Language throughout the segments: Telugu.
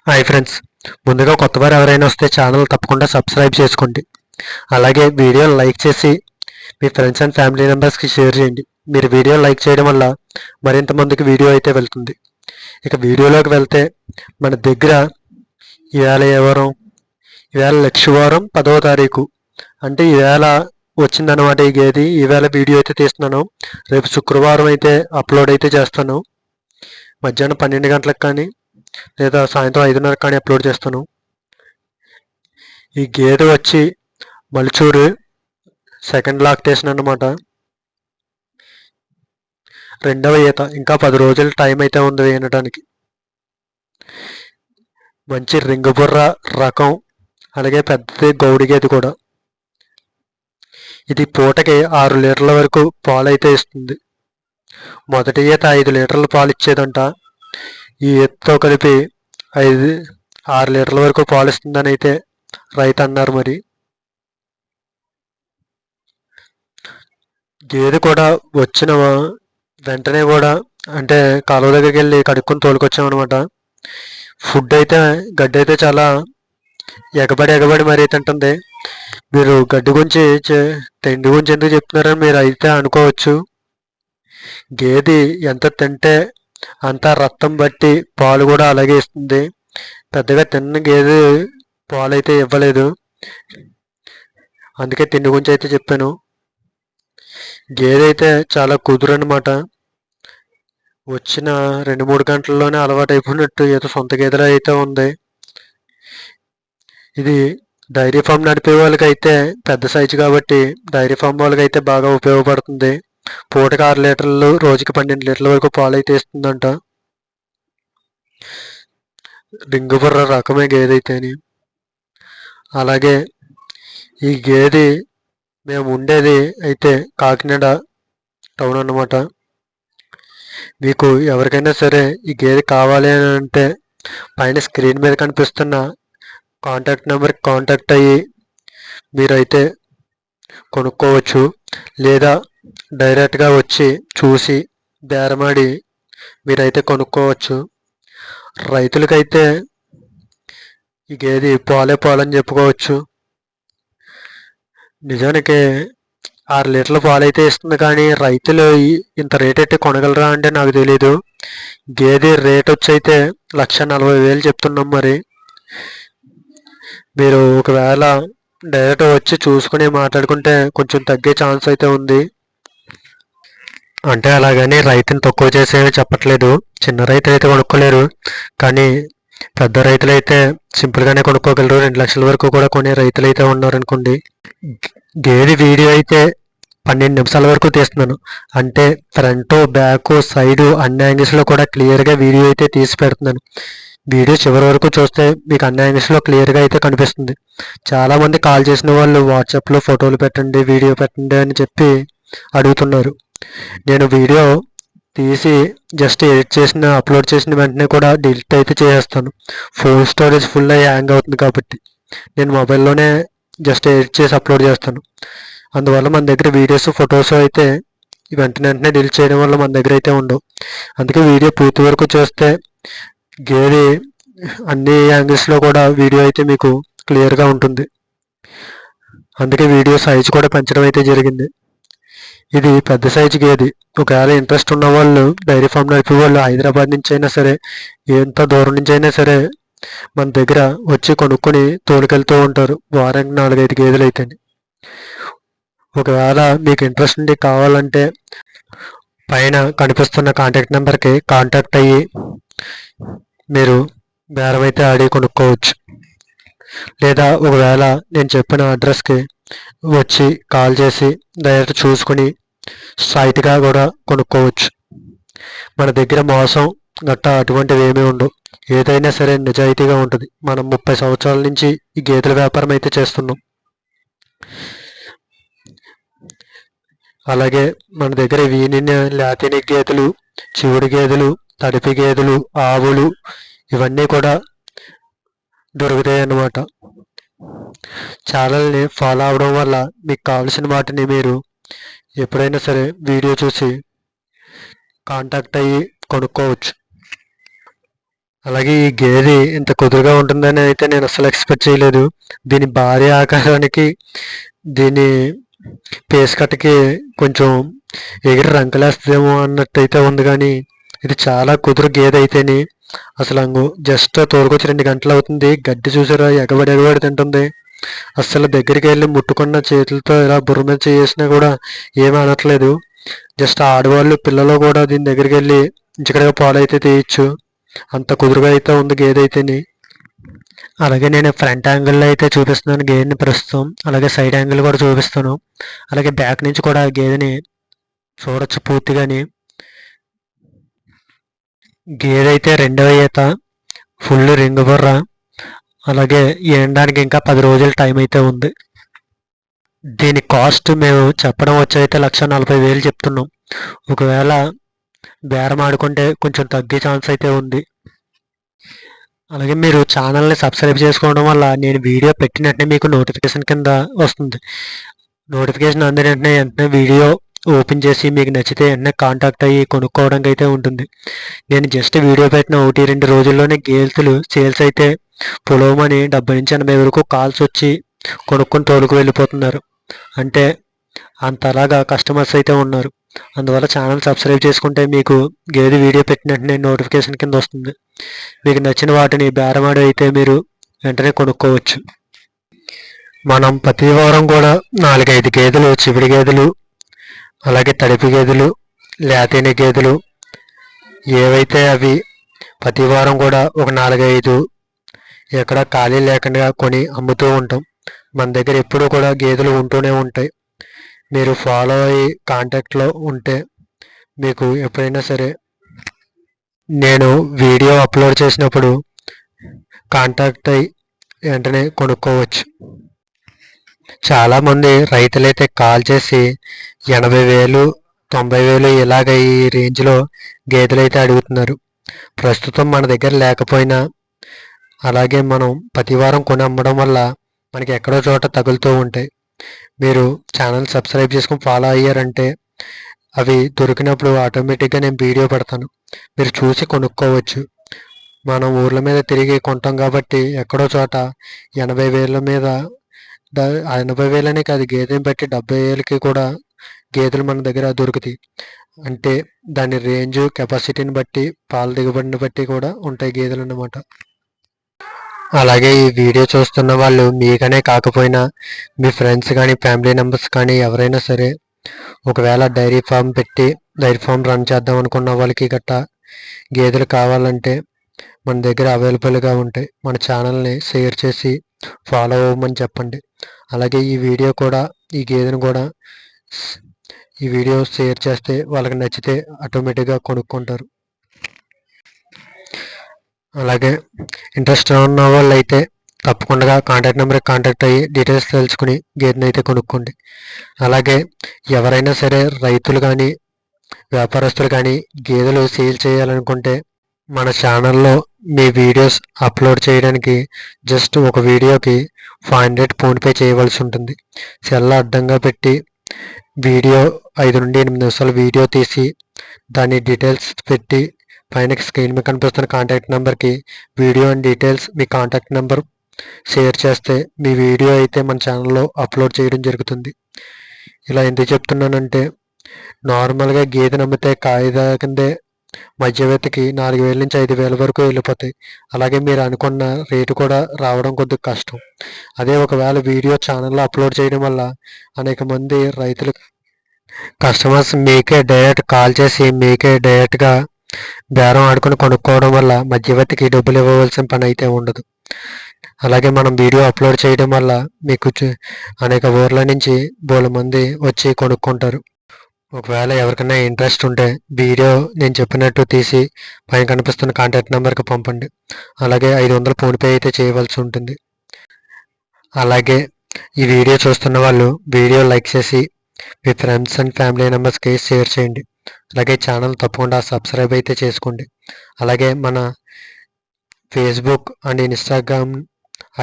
హాయ్ ఫ్రెండ్స్, ముందుగా కొత్తవారు ఎవరైనా వస్తే ఛానల్ తప్పకుండా సబ్స్క్రైబ్ చేసుకోండి. అలాగే వీడియోని లైక్ చేసి మీ ఫ్రెండ్స్ అండ్ ఫ్యామిలీ మెంబర్స్కి షేర్ చేయండి. మీరు వీడియో లైక్ చేయడం వల్ల మరింత మందికి వీడియో అయితే వెళ్తుంది. ఇక వీడియోలోకి వెళ్తే మన దగ్గర ఈవేళ ఏ వారం? ఈవేళ లక్షవారం 10వ తారీఖు. అంటే ఈవేళ వచ్చిందనమాట ఈ గేది. ఈవేళ వీడియో అయితే తీస్తున్నాను. రేపు శుక్రవారం అయితే అప్లోడ్ అయితే చేస్తాను. మధ్యాహ్నం 12 గంటలకు కానీ లేదా సాయంత్రం 5:30 కానీ అప్లోడ్ చేస్తాను. ఈ గేదె వచ్చి మలిచూరు సెకండ్ లాక్టేషన్ అన్నమాట. రెండవ ఈత. ఇంకా 10 రోజులు టైం అయితే ఉంది వినడానికి. మంచి రింగుబుర్ర రకం, అలాగే పెద్దది గౌడి గేదె కూడా. ఇది పూటకి 6 లీటర్ల వరకు పాలు అయితే ఇస్తుంది. మొదటి ఈత 5 లీటర్ల పాలు ఇచ్చేదంట. ఈ ఈతతో కలిపి 6 లీటర్ల వరకు పాలు ఇస్తుందని అయితే రైతు అన్నారు. మరి గేదె కూడా వచ్చిన వెంటనే కూడా అంటే కాలువ దగ్గరికి వెళ్ళి కడుక్కొని తోలుకొచ్చామన్నమాట. ఫుడ్ అయితే గడ్డి అయితే చాలా ఎగబడి మరీ తింటుంది. మీరు గడ్డి గురించి తిండి గురించి ఎందుకు చెప్తున్నారని మీరు అయితే అనుకోవచ్చు. గేదె ఎంత తింటే అంత రక్తం బట్టి పాలు కూడా అలాగే ఇస్తుంది. పెద్దగా తిన్న గేదె పాలు అయితే ఇవ్వలేదు. అందుకే తిండి గురించి అయితే చెప్పాను. గేదె అయితే చాలా కుదురు అనమాట. వచ్చిన 2-3 గంటల్లోనే అలవాటు అయిపోయినట్టు ఏదో సొంత గేదెలా అయితే ఉంది. ఇది డైరీ ఫామ్ నడిపే వాళ్ళకి అయితే పెద్ద సైజు కాబట్టి డైరీ ఫామ్ వాళ్ళకి అయితే బాగా ఉపయోగపడుతుంది. పూటకి 6 లీటర్లు, రోజుకి 12 లీటర్ల వరకు పాలు అయితే ఇస్తుందంట. రింగుబుర్ర రకమే గేదె అయితేని. అలాగే ఈ గేదె మేము ఉండేది అయితే కాకినాడ టౌన్ అన్నమాట. మీకు ఎవరికైనా సరే ఈ గేదె కావాలి అని అంటే పైన స్క్రీన్ మీద కనిపిస్తున్న కాంటాక్ట్ నెంబర్కి కాంటాక్ట్ అయ్యి మీరైతే కొనుక్కోవచ్చు. లేదా డైరెక్ట్గా వచ్చి చూసి బేరమాడి మీరైతే కొనుక్కోవచ్చు. రైతులకైతే ఈ గేదె పాలని చెప్పుకోవచ్చు. నిజానికి 6 లీటర్ల పాలు అయితే ఇస్తుంది, కానీ రైతులు ఇంత రేట్ అయితే కొనగలరా అంటే నాకు తెలీదు. గేదె రేట్ వచ్చి అయితే 1,40,000 చెప్తున్నాం. మరి మీరు ఒకవేళ డైరెక్ట్ వచ్చి చూసుకుని మాట్లాడుకుంటే కొంచెం తగ్గే ఛాన్స్ అయితే ఉంది. అంటే అలాగని రైతుని తక్కువ చేసేవి చెప్పట్లేదు. చిన్న రైతులు అయితే కొనుక్కోలేరు, కానీ పెద్ద రైతులు అయితే సింపుల్గానే కొనుక్కోగలరు. 2 లక్షల వరకు కూడా కొనే రైతులు అయితే ఉన్నారనుకోండి. గేదె వీడియో అయితే 12 నిమిషాల వరకు తీస్తున్నాను. అంటే ఫ్రంట్, బ్యాక్, సైడ్ అన్ని యాంగిల్స్లో కూడా క్లియర్గా వీడియో అయితే తీసి పెడుతున్నాను. వీడియో చివరి వరకు చూస్తే మీకు అన్ని యాంగిల్స్లో క్లియర్గా అయితే కనిపిస్తుంది. చాలామంది కాల్ చేసిన వాళ్ళు వాట్సాప్లో ఫోటోలు పెట్టండి, వీడియో పెట్టండి అని చెప్పి అడుగుతున్నారు. నేను వీడియో తీసి జస్ట్ ఎడిట్ చేసిన అప్లోడ్ చేసిన వెంటనే కూడా డిలీట్ అయితే చేసేస్తాను. ఫోన్ స్టోరేజ్ ఫుల్ అయ్యి హ్యాంగ్ అవుతుంది కాబట్టి నేను మొబైల్లోనే జస్ట్ ఎడిట్ చేసి అప్లోడ్ చేస్తాను. అందువల్ల మన దగ్గర వీడియోస్, ఫొటోస్ అయితే వెంటనే డిలీట్ చేయడం వల్ల మన దగ్గర అయితే ఉండవు. అందుకే వీడియో పూర్తి వరకు చూస్తే గేదె అన్ని యాంగిల్స్లో కూడా వీడియో అయితే మీకు క్లియర్గా ఉంటుంది. అందుకే వీడియో సైజు కూడా పెంచడం అయితే జరిగింది. ఇది పెద్ద సైజు గేదె. ఒకవేళ ఇంట్రెస్ట్ ఉన్న వాళ్ళు, డైరీ ఫామ్ నడిపే వాళ్ళు హైదరాబాద్ నుంచి అయినా సరే, ఎంత దూరం నుంచి అయినా సరే మన దగ్గర వచ్చి కొనుక్కొని తోలుకెళ్తూ ఉంటారు. వారానికి 4-5 గేదెలు అయితే. ఒకవేళ మీకు ఇంట్రెస్ట్ ఉండి కావాలంటే పైన కనిపిస్తున్న కాంటాక్ట్ నెంబర్కి కాంటాక్ట్ అయ్యి మీరు బేరం అయితే ఆడి కొనుక్కోవచ్చు. లేదా ఒకవేళ నేను చెప్పిన అడ్రస్కి వచ్చి కాల్ చేసి డైరెక్ట్ చూసుకుని సైట్గా కూడా కొనుక్కోవచ్చు. మన దగ్గర మోసం గట్టా అటువంటివి ఏమీ ఉండవు. ఏదైనా సరే నిజాయితీగా ఉంటుంది. మనం 30 సంవత్సరాల నుంచి ఈ గేదెల వ్యాపారం అయితే చేస్తున్నాం. అలాగే మన దగ్గర వీనిన లాతిని గేదెలు, చివుడి గేదెలు, తడిపి గేదెలు, ఆవులు ఇవన్నీ కూడా దొరుకుతాయి అన్నమాట. ఛానల్ని ఫాలో అవడం వల్ల మీకు కావాల్సిన వాటిని మీరు ఎప్పుడైనా సరే వీడియో చూసి కాంటాక్ట్ అయ్యి కొనుక్కోవచ్చు. అలాగే ఈ గేదె ఇంత కుదురుగా ఉంటుందని అయితే నేను అసలు ఎక్స్పెక్ట్ చేయలేదు. దీని భారీ ఆకారానికి, దీని పేస్ కట్కి కొంచెం ఎగిరి రంకలేస్తుందేమో అన్నట్టయితే ఉంది, కానీ ఇది చాలా కుదురు గేదె అయితేని అసలు జస్ట్ తోలుకొచ్చి 2 గంటలు అవుతుంది. గడ్డి చూసారా ఎగబడి ఎగబడి తింటుంది. అస్సలు దగ్గరికి వెళ్ళి ముట్టుకున్న చేతులతో ఇలా బుర్ర మీద చేసినా కూడా ఏమీ అనట్లేదు. జస్ట్ ఆడవాళ్ళు పిల్లలు కూడా దీని దగ్గరికి వెళ్ళి ఇంచుకడగా పాలు అయితే తీయచ్చు, అంత కుదురుగా అయితే ఉంది గేదె అయితేని. అలాగే నేను ఫ్రంట్ యాంగిల్లో అయితే చూపిస్తున్నాను గేదెని ప్రస్తుతం, అలాగే సైడ్ యాంగిల్ కూడా చూపిస్తాను. అలాగే బ్యాక్ నుంచి కూడా గేదెని చూడొచ్చు పూర్తిగాని. గేదె అయితే 2వ ఈత, ఫుల్ రింగు బుర్ర. అలాగే ఈనడానికి ఇంకా 10 రోజుల టైం అయితే ఉంది. దీని కాస్ట్ మేము చెప్పడం వచ్చైతే 1,40,000 చెప్తున్నాం. ఒకవేళ బేరం ఆడుకుంటే కొంచెం తగ్గే ఛాన్స్ అయితే ఉంది. అలాగే మీరు ఛానల్ని సబ్స్క్రైబ్ చేసుకోవడం వల్ల నేను వీడియో పెట్టిన వెంటనే మీకు నోటిఫికేషన్ కింద వస్తుంది. నోటిఫికేషన్ అందిన వెంటనే వీడియో ఓపెన్ చేసి మీకు నచ్చితే వెంటనే కాంటాక్ట్ అయ్యి కొనుక్కోవడానికి అయితే ఉంటుంది. నేను జస్ట్ వీడియో పెట్టిన 1-2 రోజుల్లోనే గేదెలు సేల్స్ అయితే పొలవమని 70 నుంచి 80 వరకు కాల్స్ వచ్చి కొనుక్కొని తోలుకు వెళ్ళిపోతున్నారు. అంటే అంతలాగా కస్టమర్స్ అయితే ఉన్నారు. అందువల్ల ఛానల్ సబ్స్క్రైబ్ చేసుకుంటే మీకు గేదె వీడియో పెట్టిన వెంటనే నోటిఫికేషన్ కింద వస్తుంది. మీకు నచ్చిన వాటిని బేరమాడి అయితే మీరు వెంటనే కొనుక్కోవచ్చు. మనం ప్రతి వారం కూడా 4-5 గేదెలు, చివిడి గేదెలు, అలాగే తడిపి గేదెలు, లేతేని గేదెలు ఏవైతే అవి ప్రతి వారం కూడా ఒక 4-5 ఎక్కడ ఖాళీ లేకుండా కొని అమ్ముతూ ఉంటాం. మన దగ్గర ఎప్పుడూ కూడా గేదెలు ఉంటూనే ఉంటాయి. మీరు ఫాలో అయ్యి కాంటాక్ట్లో ఉంటే మీకు ఎప్పుడైనా సరే నేను వీడియో అప్లోడ్ చేసినప్పుడు కాంటాక్ట్ అయ్యి వెంటనే కొనుక్కోవచ్చు. చాలామంది రైతులైతే కాల్ చేసి 80,000, 90,000 ఇలాగ ఈ రేంజ్లో గేదెలు అయితే అడుగుతున్నారు. ప్రస్తుతం మన దగ్గర లేకపోయినా అలాగే మనం ప్రతి వారం కొని అమ్మడం వల్ల మనకి ఎక్కడో చోట తగులుతూ ఉంటాయి. మీరు ఛానల్ సబ్స్క్రైబ్ చేసుకుని ఫాలో అయ్యారంటే అవి దొరికినప్పుడు ఆటోమేటిక్గా నేను వీడియో పెడతాను, మీరు చూసి కొనుక్కోవచ్చు. మనం ఊర్ల మీద తిరిగి కొంటాం కాబట్టి ఎక్కడో చోట 80,000 మీద 80,000 కాదు, గేదెని బట్టి 70,000కి కూడా గేదెలు మన దగ్గర దొరుకుతాయి. అంటే దాని రేంజ్ కెపాసిటీని బట్టి, పాల దిగుబడిని బట్టి కూడా ఉంటాయి గేదెలు అన్నమాట. అలాగే ఈ వీడియో చూస్తున్న వాళ్ళు మీకనే కాకపోయినా మీ ఫ్రెండ్స్ కానీ ఫ్యామిలీ మెంబర్స్ కానీ ఎవరైనా సరే ఒకవేళ డైరీ ఫామ్ రన్ చేద్దాం అనుకున్న వాళ్ళకి గట్టా గేదెలు కావాలంటే మన దగ్గర అవైలబుల్గా ఉంటాయి. మన ఛానల్ని షేర్ చేసి ఫాలో అవ్వమని చెప్పండి. అలాగే ఈ గేదెను కూడా ఈ వీడియో షేర్ చేస్తే వాళ్ళకి నచ్చితే ఆటోమేటిక్గా కొనుక్కుంటారు. అలాగే ఇంట్రెస్ట్ ఉన్న వాళ్ళు అయితే తప్పకుండా కాంటాక్ట్ నెంబర్కి కాంటాక్ట్ అయ్యి డీటెయిల్స్ తెలుసుకుని గేదెని అయితే కొనుక్కోండి. అలాగే ఎవరైనా సరే రైతులు కానీ వ్యాపారస్తులు కానీ గేదెలు సేల్ చేయాలనుకుంటే మన ఛానల్లో మీ వీడియోస్ అప్లోడ్ చేయడానికి జస్ట్ ఒక వీడియోకి 500 ఫోన్పే చేయవలసి ఉంటుంది. సెల్ అడ్డంగా పెట్టి వీడియో 5 నుండి 8 నిమిషాల వీడియో తీసి దాని డీటెయిల్స్ పెట్టి పైన స్క్రీన్ మీద కనిపిస్తున్న కాంటాక్ట్ నెంబర్కి video and details me contact number share చేస్తే మీ వీడియో అయితే మన ఛానల్లో అప్లోడ్ చేయడం జరుగుతుంది. ఇలా ఎందుకు చెప్తున్నానంటే నార్మల్గా గేదెని అమ్మితే కాయిదా కిందే మధ్యవర్తికి 4,000 నుంచి 5,000 వరకు వెళ్ళిపోతాయి. అలాగే మీరు అనుకున్న రేటు కూడా రావడం కొద్దిగా కష్టం. అదే ఒకవేళ వీడియో ఛానల్లో అప్లోడ్ చేయడం వల్ల అనేక మంది రైతులు కస్టమర్స్ మీకే డైరెక్ట్ కాల్ చేసి మీకే డైరెక్ట్గా బేరం ఆడుకుని కొనుక్కోవడం వల్ల మధ్యవర్తికి డబ్బులు ఇవ్వవలసిన పని అయితే ఉండదు. అలాగే మనం వీడియో అప్లోడ్ చేయడం వల్ల మీకు అనేక ఊర్ల నుంచి బోల మంది వచ్చి కొనుక్కుంటారు. ఒకవేళ ఎవరికైనా ఇంట్రెస్ట్ ఉంటే వీడియో నేను చెప్పినట్టు తీసి పైన కనిపిస్తున్న కాంటాక్ట్ నెంబర్కి పంపండి. అలాగే 500 ఫోన్పే అయితే చేయవలసి ఉంటుంది. అలాగే ఈ వీడియో చూస్తున్న వాళ్ళు వీడియో లైక్ చేసి మీ ఫ్రెండ్స్ అండ్ ఫ్యామిలీ మెంబర్స్కి షేర్ చేయండి. అలాగే ఛానల్ తప్పకుండా సబ్స్క్రైబ్ అయితే చేసుకోండి. అలాగే మన ఫేస్బుక్ అండ్ ఇన్స్టాగ్రామ్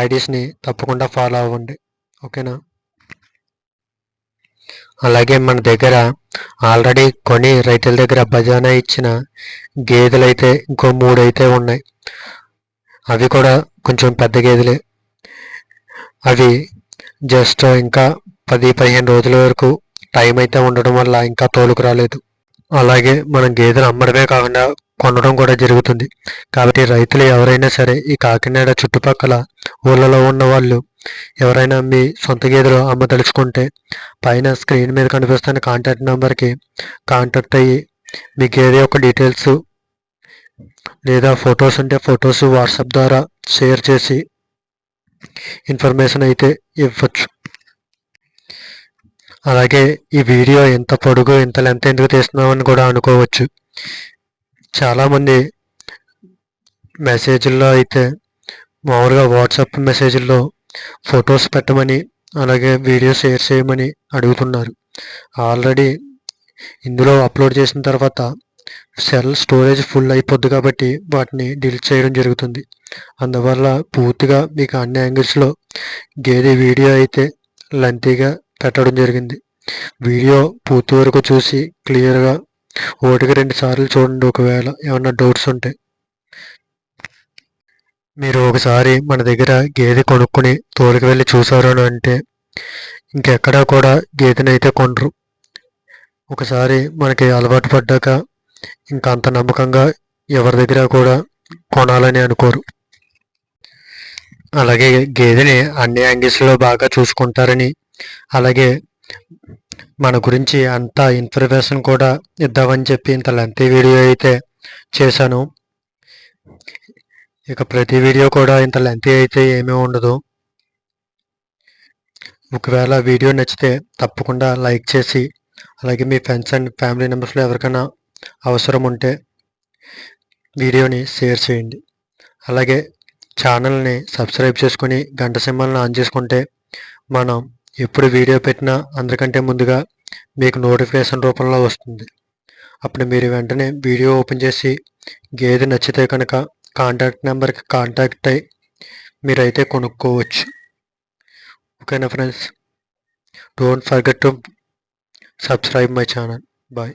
ఐడీస్ని తప్పకుండా ఫాలో అవ్వండి. ఓకేనా? అలాగే మన దగ్గర ఆల్రెడీ కొని రైతుల దగ్గర బజానా ఇచ్చిన గేదెలు అయితే ఇంకో 3 అయితే ఉన్నాయి. అవి కూడా కొంచెం పెద్ద గేదెలే. అవి జస్ట్ ఇంకా 10-15 రోజుల వరకు టైం అయితే ఉండడం వల్ల ఇంకా తోలుకు రాలేదు. అలాగే మనం గేదెలు అమ్మడమే కాకుండా కొనడం కూడా జరుగుతుంది. కాబట్టి రైతులు ఎవరైనా సరే ఈ కాకినాడ చుట్టుపక్కల ఊళ్ళలో ఉన్న వాళ్ళు ఎవరైనా మీ సొంత గేదెలు అమ్మదలుచుకుంటే పైన స్క్రీన్ మీద కనిపిస్తున్న కాంటాక్ట్ నెంబర్కి కాంటాక్ట్ అయ్యి మీ గేదె యొక్క డీటెయిల్స్ లేదా ఫొటోస్ ఉంటే ఫొటోస్ వాట్సాప్ ద్వారా షేర్ చేసి ఇన్ఫర్మేషన్ అయితే ఇవ్వచ్చు. అలాగే ఈ వీడియో ఎంత పొడుగు ఇంత లెంత్ ఎందుకు తీస్తున్నామని కూడా అనుకోవచ్చు. చాలామంది మెసేజ్ల్లో అయితే మామూలుగా వాట్సాప్ మెసేజ్ల్లో ఫొటోస్ పెట్టమని అలాగే వీడియో షేర్ చేయమని అడుగుతున్నారు. ఆల్రెడీ ఇందులో అప్లోడ్ చేసిన తర్వాత సెల్ స్టోరేజ్ ఫుల్ అయిపోద్ది కాబట్టి వాటిని డిలీట్ చేయడం జరుగుతుంది. అందువల్ల పూర్తిగా మీకు అన్ని యాంగిల్స్లో గేదె వీడియో అయితే లెంతీగా పెట్టడం జరిగింది. వీడియో పూర్తి వరకు చూసి క్లియర్గా 1-2 సార్లు చూడండి. ఒకవేళ ఏమన్నా డౌట్స్ ఉంటే మీరు ఒకసారి మన దగ్గర గేదె కొనుక్కొని తోలుకు వెళ్ళి చూసారు అని అంటే ఇంకెక్కడా కూడా గేదెనైతే కొనరు. ఒకసారి మనకి అలవాటు పడ్డాక ఇంకా అంత నమ్మకంగా ఎవరి దగ్గర కూడా కొనాలని అనుకోరు. అలాగే గేదెని అన్ని యాంగిల్స్లో బాగా చూసుకుంటారని అలాగే మన గురించి అంత ఇన్ఫర్మేషన్ కూడా ఇద్దామని చెప్పి ఇంత లెంతీ వీడియో అయితే చేశాను. ఇక ప్రతి వీడియో కూడా ఇంత లెంతీ అయితే ఏమీ ఉండదు. ఒకవేళ వీడియో నచ్చితే తప్పకుండా లైక్ చేసి అలాగే మీ ఫ్రెండ్స్ అండ్ ఫ్యామిలీ మెంబర్స్లో ఎవరికైనా అవసరం ఉంటే వీడియోని షేర్ చేయండి. అలాగే ఛానల్ని సబ్స్క్రైబ్ చేసుకొని గంట సింబల్ని ఆన్ చేసుకుంటే మనం ఎప్పుడు వీడియో పెట్టినా అందరికంటే ముందుగా మీకు నోటిఫికేషన్ రూపంలో వస్తుంది. అప్పుడు మీరు వెంటనే వీడియో ఓపెన్ చేసి గేదె నచ్చితే కనుక కాంటాక్ట్ నెంబర్కి కాంటాక్ట్ అయ్యి మీరైతే కొనుక్కోవచ్చు. ఓకేనా friends, don't forget to subscribe my channel. Bye.